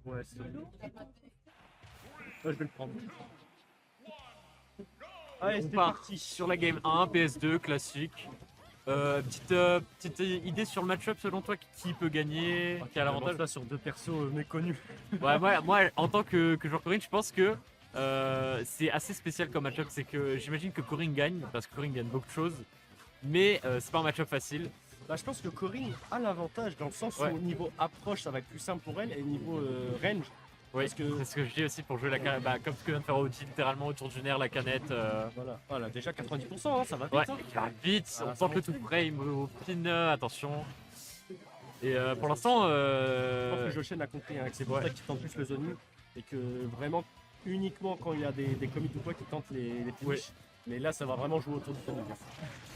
Ouais, c'est... je vais le prendre. Allez, On c'est part parti. sur la game 1, PS2, classique. Petite idée sur le match-up selon toi, qui peut gagner, qui a l'avantage? Ça sur deux persos méconnus. Ouais, moi, en tant que joueur Corinne, je pense que c'est assez spécial comme match-up. C'est que j'imagine que Corinne gagne, parce que Corinne gagne beaucoup de choses. Mais c'est pas un match-up facile. Bah, je pense que Corinne a l'avantage dans le sens Ouais. où au niveau approche ça va être plus simple pour elle et au niveau range. Oui, Parce que c'est ce que je dis aussi pour jouer la canette. Bah, comme ce que vient de faire Audi, littéralement autour du nerf, la canette. voilà, déjà 90%, hein, ça va vite. Ouais, Hein. il va vite, Ah, on ça tente le monte tout vite. frame au pin, attention. Et pour l'instant, Je pense que Joshen a compris hein, que c'est pour ouais. ça qu'il tente plus le zone et que vraiment uniquement quand il y a des commits ou quoi qui tentent les finishes. Ouais. Mais là ça va vraiment jouer autour du zone.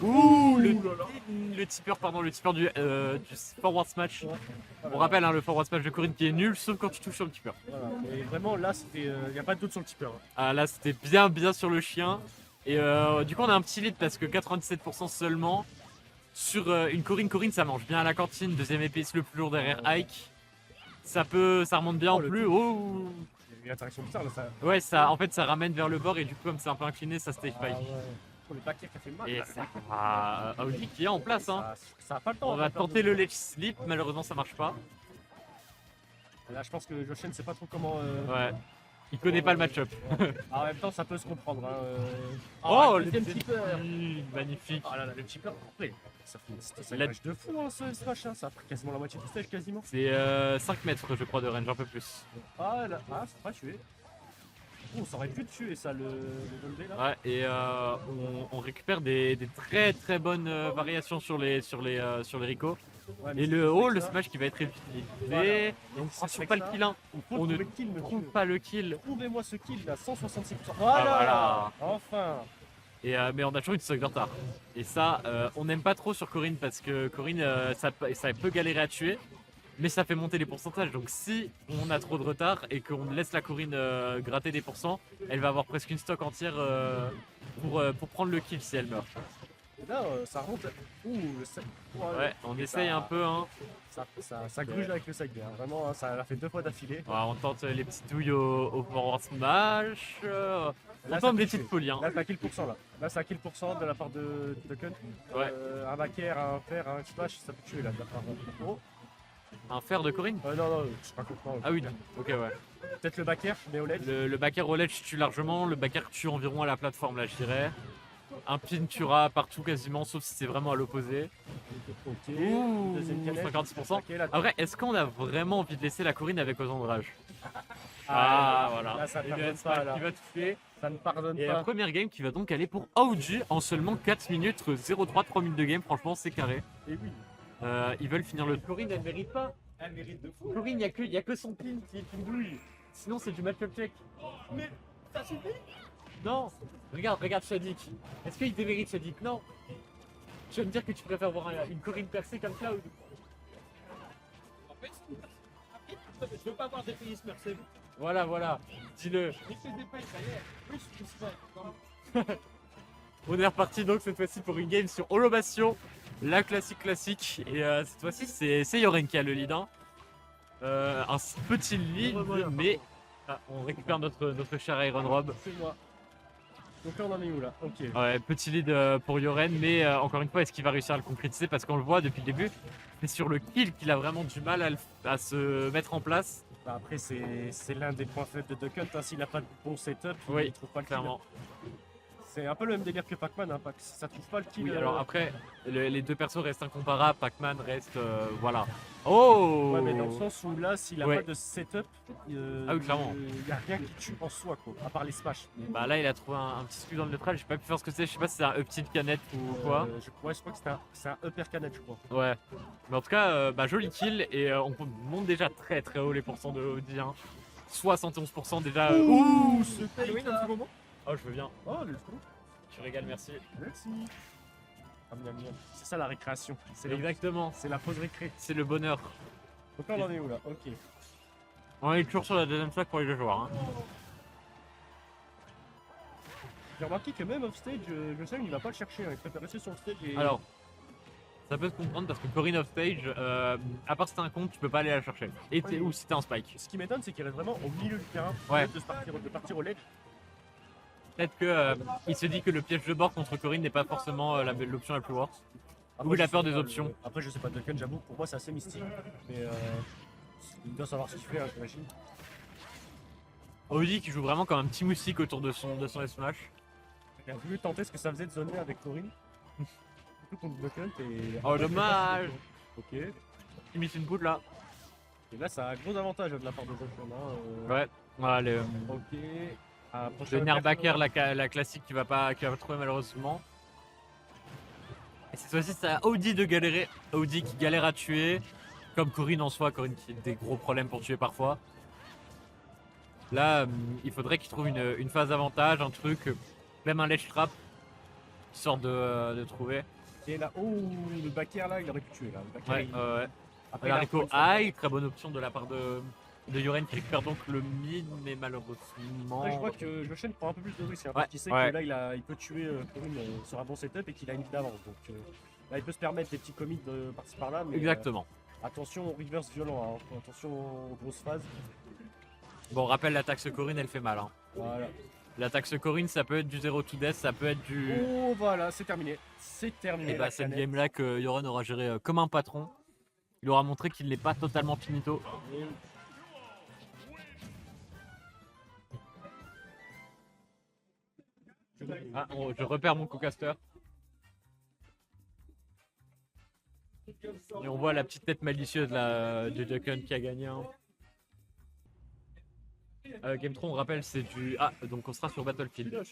Ouh, le tipeur, pardon, le tipeur du forward smash. Ouais. On rappelle hein, le forward smash de Corinne qui est nul, sauf quand tu touches sur le tipeur. Voilà. Et vraiment là c'était, il n'y a pas de doute sur le tipeur. Hein. Ah, là, c'était bien sur le chien. Et du coup, on a un petit lead parce que 97% seulement. Sur une Corinne, ça mange bien à la cantine. Deuxième épice le plus lourd derrière Ike. Ça remonte bien en le plus. tout. Oh. Il y a une interaction bizarre là ça. Ouais, ça, en fait, ça ramène vers le bord et du coup, comme c'est un peu incliné, ça stage Ah, spike. ouais. Pour les backers qui a fait mal. Et là, ça Audi qui est en place. Hein. ça a pas le temps. On va tenter le ledge slip, malheureusement, ça marche pas. Là je pense que Joshen sait pas trop comment. Ouais. Il connaît pas le match-up. En même temps ça peut se comprendre. Hein. Oh, le deuxième tipeur. Magnifique. Oh là là, le tipeur complet. Ça fait La- un match de fou hein, ce smash, hein. Ça a pris quasiment la moitié du stage quasiment. C'est 5 mètres, je crois, de range, un peu plus. Ah là, ça pas tué. Oh, ça aurait pu tuer ça le Dundee là. Ouais, et on récupère des très bonnes variations sur les Rico. Ouais, mais Et c'est le haut, avec le ça. smash qui va être utilisé. Voilà. Et on ne c'est trouve avec pas le ça. kill 1. Faut On ne trouver le kill, monsieur. trouve pas le kill. Trouvez-moi ce kill là, 166%. Voilà. Enfin. Et, mais on a toujours une stock de retard. Et ça, on n'aime pas trop sur Corinne parce que Corinne, ça peut galérer à tuer. Mais ça fait monter les pourcentages. Donc si on a trop de retard et qu'on laisse la Corinne gratter des pourcents, elle va avoir presque une stock entière pour prendre le kill si elle meurt. Et là, ça remonte. Ouh, le sac. Ouais, on essaye un peu. Hein. Ça gruge avec le sac hein. Vraiment, hein, ça l'a fait 2 fois d'affilée. Ouais, on tente les petites douilles au forward smash. On Là, tente ça des peut tuer. petites folies. Hein. Là, c'est à kill pourcent là. Là, c'est à kill pourcent de la part de Token. Ouais. Un backer, un fer, un smash, ça peut tuer là de la part de Pro. Un fer de Corinne. Non, je sais pas comprendre. Ah oui, ok, ouais. Peut-être le backer, mais au ledge. Le backer au ledge tue largement, le backer tue environ à la plateforme, là, je dirais. Un pin tuera partout quasiment, sauf si c'est vraiment à l'opposé. Ok. Ouh, Deuxième canette. 56%. Ok, là, Après, est-ce qu'on a vraiment envie de laisser la Corinne avec Ozandrage? Voilà. Là, ça Et pardonne le pas, smash là. qui va toucher. Ça ne pardonne Et pas. la première game qui va donc aller pour OG en seulement 4 minutes, 0-3, 3 minutes de game. Franchement, c'est carré. Et oui. Ils veulent finir le. Corinne, elle mérite pas. Elle mérite de fou. Corinne, il y a que son pin qui est une douille. Sinon, c'est du match-up check. Mais ça suffit. Non. Regarde Shadik. Est-ce qu'il démérite Shadik? Non. Tu vas me dire que tu préfères voir une Corinne percée comme Cloud? En fait, je veux pas avoir des pays percés. Voilà. Dis-le. Mais c'est des pays, ça y est. Oui, je suis pas. On est reparti donc cette fois-ci pour une game sur Holobation. La classique. Et cette fois-ci, c'est Yoren qui a le lead. Hein. Un petit lead, mais on récupère notre cher Iron Rob. C'est moi. Donc là, on en est où là? Ok. Ouais, petit lead pour Yoren, mais encore une fois, est-ce qu'il va réussir à le concrétiser? Parce qu'on le voit depuis le début, c'est sur le kill qu'il a vraiment du mal à se mettre en place. Bah après, c'est l'un des points faibles de Duck Hunt. Hein. S'il n'a pas de bon setup, Oui, il trouve pas le kill. clairement. C'est un peu le même délire que Pac-Man. Hein. Ça trouve pas le kill. Oui, alors après, les deux persos restent incomparables. Pac-Man reste. Voilà. Oh! Ouais, mais dans le sens où là, s'il a Ouais. pas de setup, Ah oui, clairement. il n'y a rien qui tue en soi, quoi, à part les smash. Bah là, il a trouvé un petit squeeze dans le neutral. J'ai pas pu faire ce que c'est. Je sais pas si c'est un up tilt canette ou quoi. Je crois que c'est un upper canette, je crois. Ouais. Mais en tout cas, joli kill. Et on monte déjà très haut les pourcents de Audi. Hein. 71% déjà. Ouh, ce fake Halloween, un petit moment. Oh, je veux bien. Oh, let's go. Tu régales, merci. Merci. Ah, miam, miam. C'est ça la récréation. Exactement. C'est la pause récré. C'est le bonheur. Donc là, on en est où là? Ok. On est toujours sur la deuxième stack pour les deux joueurs. Hein. J'ai remarqué que même offstage, je sais, il va pas le chercher. Hein. Il préfère rester sur le stage et. Alors, Ça peut se comprendre parce que Corinne off stage, à part si t'as un compte, tu peux pas aller la chercher. Ou si t'as un spike. Ce qui m'étonne, c'est qu'il reste vraiment au milieu du terrain, Ouais. de partir au ledge. Peut-être que il se dit que le piège de bord contre Corinne n'est pas forcément l'option la plus worst. Ou il je a peur sais des pas, options. Après, je sais pas, Ducken, j'avoue, pour moi, c'est assez mystique. Mais il doit savoir ce qu'il fait, hein, j'imagine. Audi qui joue vraiment comme un petit moustique autour de son smash. Il a voulu tenter ce que ça faisait de zoner avec Corinne. Surtout contre Ducken. Et... Oh dommage. Ok. Il met une boule là. Et là, ça a un gros avantage de la part de Ducken. Hein. Ouais. Voilà, Ok. le Nerbacker, la classique qui va pas trouver malheureusement. Et cette fois-ci, c'est à Audi de galérer. Audi qui galère à tuer. Comme Corinne en soi, Corinne qui a des gros problèmes pour tuer parfois. Là, il faudrait qu'il trouve une phase avantage, un truc, même un ledge trap, qui sort de trouver. Et là, oh, le backer là, il aurait pu tuer là. Le backer, Ouais, il- ouais. Après, La il a Rico un point de high, très bonne option de la part de Yoren qui perd donc le mid, mais malheureusement. Après, je vois que Joshen prend un peu plus de risques, hein, Ouais, parce qu'il sait ouais. que là, il peut tuer Corinne sur un bon setup et qu'il a une vie d'avance. Donc là, il peut se permettre des petits commits de par-ci par-là. Mais Exactement. attention au reverse violent, hein, attention aux grosses phases. Bon, rappelle l'attaque Corinne, elle fait mal. Hein. Voilà. L'attaque Corinne, ça peut être du 0 to death, ça peut être du. Oh, voilà, c'est terminé. C'est terminé. Et bah, la cette canette. game là que Yoren aura géré comme un patron. Il aura montré qu'il n'est pas totalement finito. Et- Ah, je repère mon co-caster. Et on voit la petite tête malicieuse là, de Ducken qui a gagné. Hein. Gametron, on rappelle, c'est du. Ah, donc on sera sur Battlefield.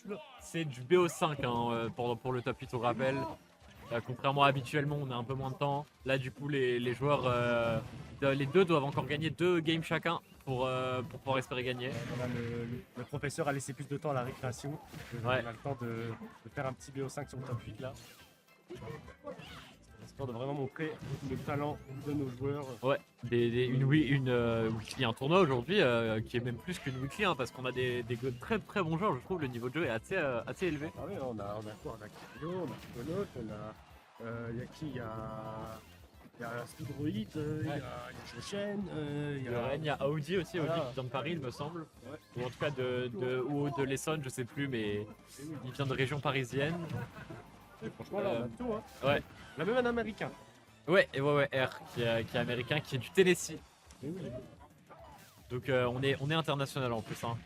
C'est du BO5 hein, pour le top 8, on rappelle. Contrairement à habituellement, on a un peu moins de temps. Là, du coup, les joueurs, les deux doivent encore gagner 2 games chacun pour pouvoir espérer gagner. Voilà, le professeur a laissé plus de temps à la récréation. Ouais. Il a le temps de faire un petit BO5 sur le top 8 là. Histoire de vraiment montrer le talent de nos joueurs. Ouais, une weekly, un tournoi aujourd'hui qui est même plus qu'une weekly hein, parce qu'on a des très très bons joueurs, je trouve. Le niveau de jeu est assez élevé. Ah oui, on a quoi? On a Kilo, on a Piconot, on a. Il y a qui? Il y a Speedroid, il y a Joshen, il y a. Il y a Audi aussi, Voilà. Audi qui vient de Paris, il me semble. Ouais. Ou en tout cas ou de l'Essonne, je sais plus, mais il vient de région parisienne. Et franchement, là, on a tout. Hein. Ouais. On a même un américain. Ouais, R qui est américain, qui est du Tennessee. Et oui. Donc on est international en plus. Hein.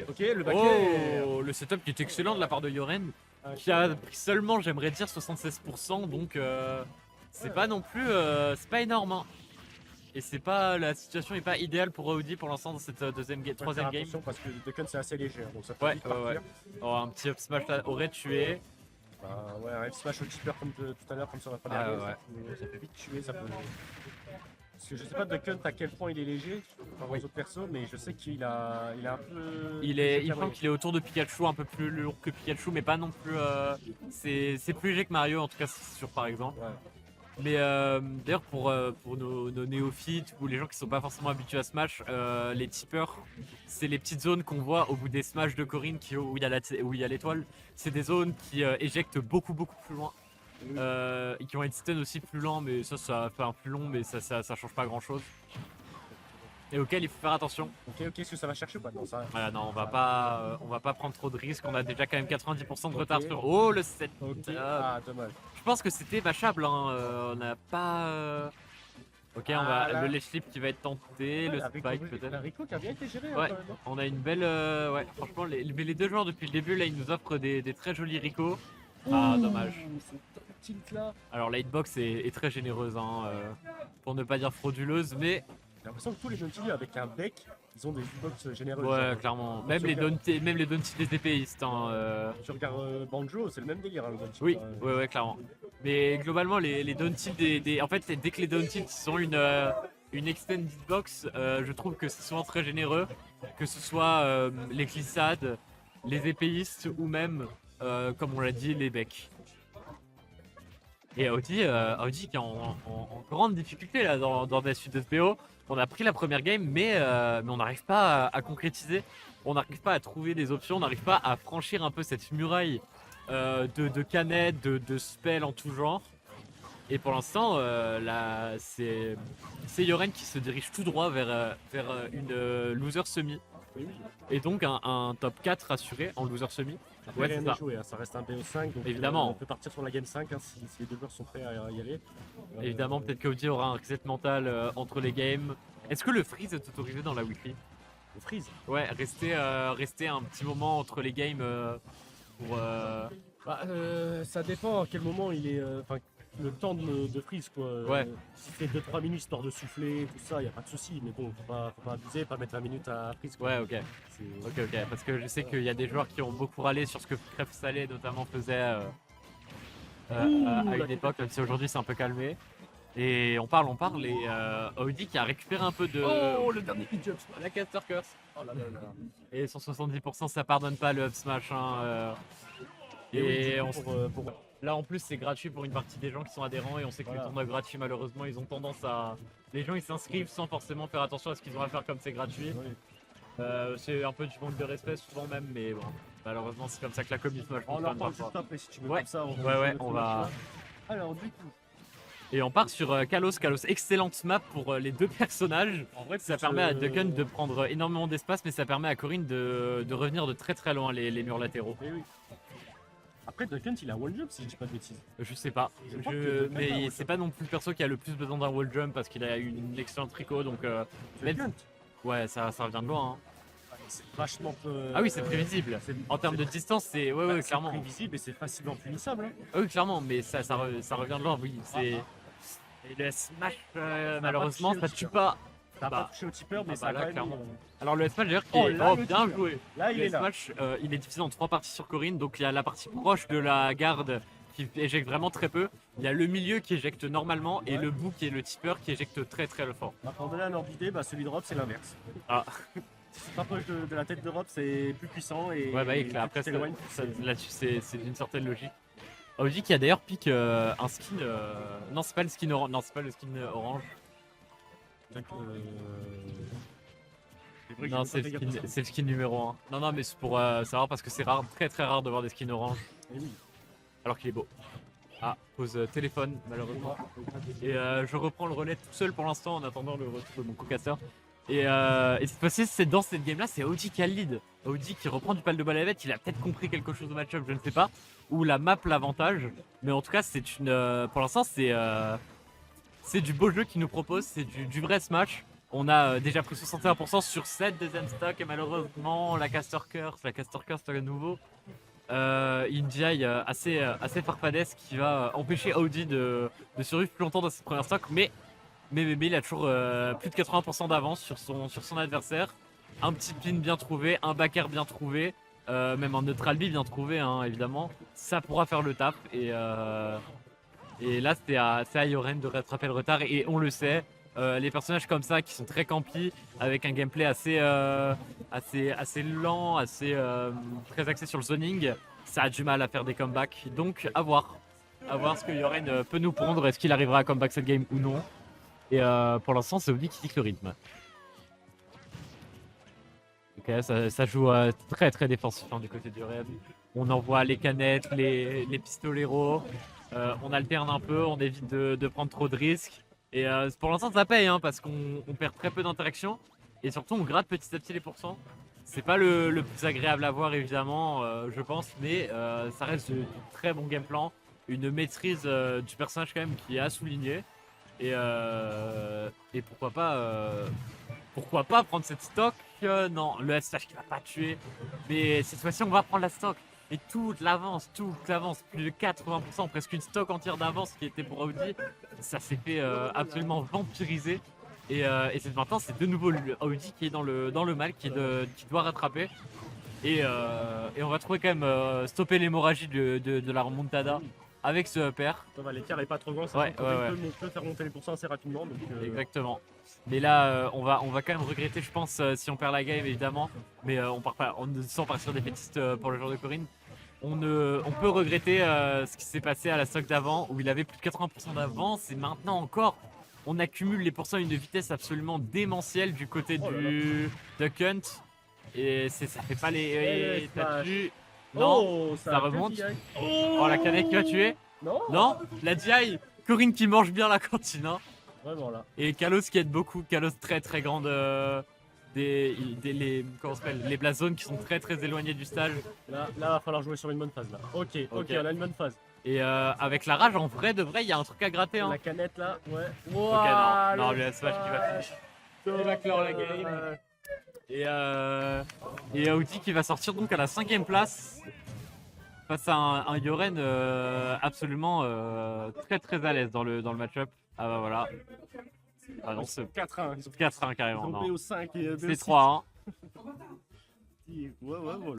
Ok, le baquet. Oh, le setup qui est excellent de la part de Yoren, Ah, qui a pris seulement, j'aimerais dire, 76%, donc c'est pas non plus, c'est pas énorme. Hein. Et c'est pas, la situation est pas idéale pour Audi pour l'instant dans cette troisième game. Parce que Ducken c'est assez léger, hein, donc ça peut Ouais, vite ouais, partir. Oh, un petit up smash là aurait tué. Bah, ouais, un F-Smash au tipper comme tout à l'heure, comme sur la première Ah, game, ouais. ça peut vite tuer, ça peut. Parce que je sais pas Ducken à quel point il est léger par rapport aux autres persos, mais je sais qu'il a un peu. Il me semble qu'il est autour de Pikachu, un peu plus lourd que Pikachu, mais pas non plus. C'est plus léger que Mario, en tout cas c'est sûr par exemple. Ouais. Mais d'ailleurs pour nos néophytes ou les gens qui sont pas forcément habitués à Smash, les tippers, c'est les petites zones qu'on voit au bout des Smash de Corinne où il y a l'étoile. C'est des zones qui éjectent beaucoup plus loin. Et qui ont un stun aussi plus lent, mais ça fait un plus long, mais ça change pas grand chose. Et auquel il faut faire attention. Ok, est-ce que ça va chercher ou pas? Non, ça. Voilà, non, on va pas prendre trop de risques. On a déjà quand même 90% de retard Ok. sur. Oh le 7. Ok. Ah, dommage. Je pense que c'était matchable. Hein. On n'a pas. Ok, on va Ah, là. le ledge flip qui va être tenté, le La spike Rico- peut-être. La Rico qui a bien été gérée. Ouais. Hein, quand même. On a une belle. Ouais, franchement, les deux joueurs depuis le début là, ils nous offrent des très jolis Rico. Ah, Ouh, dommage. ce tilt là. Alors la hitbox est très généreuse, hein, pour ne pas dire frauduleuse, mais J'ai l'impression que tous les Nautilus avec un bec, ils ont des hitbox généreuses. ouais, Genre, clairement. on Même se les regarde. Don'ts des épéistes. Hein, Tu regardes Banjo, c'est le même délire. Hein, le Nautilus, Oui, hein. ouais, clairement. Mais globalement, les down tilts en fait, dès que les down tilts sont une extended box, je trouve que c'est souvent très généreux, que ce soit les glissades, les épéistes ou même, comme on l'a dit, les becs. Et Audi qui est en grande difficulté là dans la suite de SPO. On a pris la première game, mais on n'arrive pas à concrétiser. On n'arrive pas à trouver des options, on n'arrive pas à franchir un peu cette muraille de canettes, de spells en tout genre. Et pour l'instant, c'est Yoren qui se dirige tout droit vers une loser semi. Oui, oui. Et donc un top 4 assuré en loser semi. Après, Ouais, rien c'est n'est ça. joué, hein, ça reste un BO5, donc Évidemment. on peut partir sur la game 5 hein, si les deux joueurs sont prêts à y aller. Évidemment, peut-être qu'Audi aura un reset mental entre les games. Est-ce que le freeze est autorisé dans la Wi-Fi? Le freeze. Ouais, rester un petit moment entre les games pour. Ça dépend à quel moment il est. Enfin, le temps de freeze quoi. Ouais. Si c'est 2-3 minutes histoire de souffler, tout ça, y a pas de souci. Mais bon, faut pas abuser, pas mettre 20 minutes à freeze quoi. Ouais, ok. C'est- Ok. Parce que je sais qu'il y a des joueurs qui ont beaucoup râlé sur ce que Crève Salé notamment faisait à une époque, même si aujourd'hui c'est un peu calmé. Et on parle, et Audi qui a récupéré un peu de. Oh, le dernier pitch up. La caster curse. Oh là là là. Et 170%, ça pardonne pas le up smash. Hein, Et, oui, et du coup, on pour- Là en plus c'est gratuit pour une partie des gens qui sont adhérents et on sait que Voilà. les tournois gratuits malheureusement ils ont tendance à... Les gens ils s'inscrivent sans forcément faire attention à ce qu'ils ont à faire comme c'est gratuit. Oui. C'est un peu du manque de respect souvent même mais bon malheureusement c'est comme ça que la commu Smash On en fonctionne reparle parfois. juste après si tu veux Ouais. comme ça. Ouais, on va... Alors du coup, Et on part sur Kalos, excellente map pour les deux personnages. en vrai, Ça permet à Ducken de prendre énormément d'espace mais ça permet à Corinne de revenir de très très loin les murs latéraux. Eh oui. Après, Duckhunt, il a wall jump si je dis pas de bêtises. Je sais pas, Je crois que Duckhunt a mais wall c'est jump. pas non plus le perso qui a le plus besoin d'un wall jump parce qu'il a eu une excellente tricot donc même- Duckhunt, ouais ça revient de loin. Hein. c'est vachement peu. Ah oui c'est prévisible. En termes de distance c'est ouais c'est clairement. prévisible et c'est facilement punissable. Hein. Ah oui clairement mais ça revient de loin oui c'est. Et le smash malheureusement touché ça au tue tipper. pas. Ça a Bah, pas touché au tipper, mais ah ça bah a là, quand même. clairement. Alors le smash d'ailleurs qui Oh, est là, oh, le bien tipper. joué. Là, il Le est là. smash il est divisé en 3 parties sur Corinne donc il y a la partie proche de la garde qui éjecte vraiment très peu. Il y a le milieu qui éjecte normalement et Ouais. le bout qui est le tipper qui éjecte très fort. Bah, pour donner un ordre d'idée, bah, celui d'Europe, c'est l'inverse. Ah. Si tu te rapproches de la tête d'Europe, c'est plus puissant et. Ouais bah oui, plus après tu t'éloignes, là-dessus c'est d'une certaine logique. Audi qui a d'ailleurs pick un skin non c'est pas le skin orange, non c'est pas le skin orange. Donc, c'est vrai que Non j'ai c'est pas fait le gaffe skin, à ça. c'est le skin numéro 1. Non mais c'est pour savoir parce que c'est rare, très rare de voir des skins orange Eh oui. alors qu'il est beau. Ah, pause téléphone malheureusement. Et je reprends le relais tout seul pour l'instant en attendant le retour de mon co-caster. Et cette fois-ci, c'est dans cette game là, c'est Audi qui a le lead. Audi qui reprend du pal de balavette, il a peut-être compris quelque chose au match-up, je ne sais pas. Ou la map l'avantage. Mais en tout cas, c'est une. Pour l'instant, c'est du beau jeu qu'il nous propose, c'est du vrai smash. On a déjà pris 61% sur 7 deuxième stock et malheureusement la caster curse c'est à nouveau. Une DI assez farfadesque qui va empêcher Audi de survivre plus longtemps dans cette première stock, mais il a toujours plus de 80% d'avance sur son adversaire. Un petit pin bien trouvé, un back air bien trouvé, même un neutral B bien trouvé hein, évidemment. Ça pourra faire le taf et là c'est à Yoren de rattraper le retard et on le sait. Les personnages comme ça qui sont très campy avec un gameplay assez lent, très axé sur le zoning, ça a du mal à faire des comebacks. Donc à voir ce que Yoren peut nous pondre, est-ce qu'il arrivera à comeback cette game ou non. Et pour l'instant c'est Audi qui dicte le rythme. Ok ça joue très défensif hein, du côté du Red. On envoie les canettes, les pistoleros, on alterne un peu, on évite de prendre trop de risques. Et pour l'instant ça paye hein, parce qu'on perd très peu d'interaction et surtout on gratte petit à petit les pourcents. C'est pas le plus agréable à voir évidemment je pense, mais ça reste du très bon game plan, une maîtrise du personnage quand même qui est à souligner. Et pourquoi pas prendre cette stock non, le SH qui va pas tuer, mais cette fois-ci on va prendre la stock. Et toute l'avance, plus de 80%, presque une stock entière d'avance qui était pour Audi, ça s'est fait absolument vampiriser. Et c'est maintenant c'est de nouveau Audi qui est dans le mal, qui doit rattraper. Et on va trouver quand même stopper l'hémorragie de la remontada avec ce upper. L'écart est pas trop grand, ça Ouais. peut faire monter les pourcents assez rapidement. Donc, Exactement. Mais là, on va quand même regretter, je pense, si on perd la game évidemment. Mais on part pas, on ne sent partir défaitiste pour le joueur de Corinne. On peut regretter ce qui s'est passé à la stock d'avant où il avait plus de 80% d'avance et maintenant encore on accumule les pourcents à une vitesse absolument démentielle du côté du Duck Hunt et ça fait pas les. T'as vu? Non, ça remonte. Oh la canette qui va tuer. Non. Non, la DI Corinne qui mange bien la cantine, hein. Vraiment là. Et Kalos qui aide beaucoup. Kalos très très grande. Comment ça s'appelle, les Blast Zones qui sont très très éloignés du stage. Là, va falloir jouer sur une bonne phase là. Ok, Ok. on a une bonne phase. Et avec la rage, en vrai de vrai, il y a un truc à gratter. Hein. La canette là, ouais. Ok, non, le SMH qui va finir. Il va clore la game. Et Audi qui va sortir donc à la 5ème place face à un Yoren absolument très très à l'aise dans le match-up. Ah bah voilà. Ah non, c'est 4-1. Ils ont 4-1 carrément. ils ont Non. BO5 et C'est BO6. 3-1. Ouais, ouais, voilà.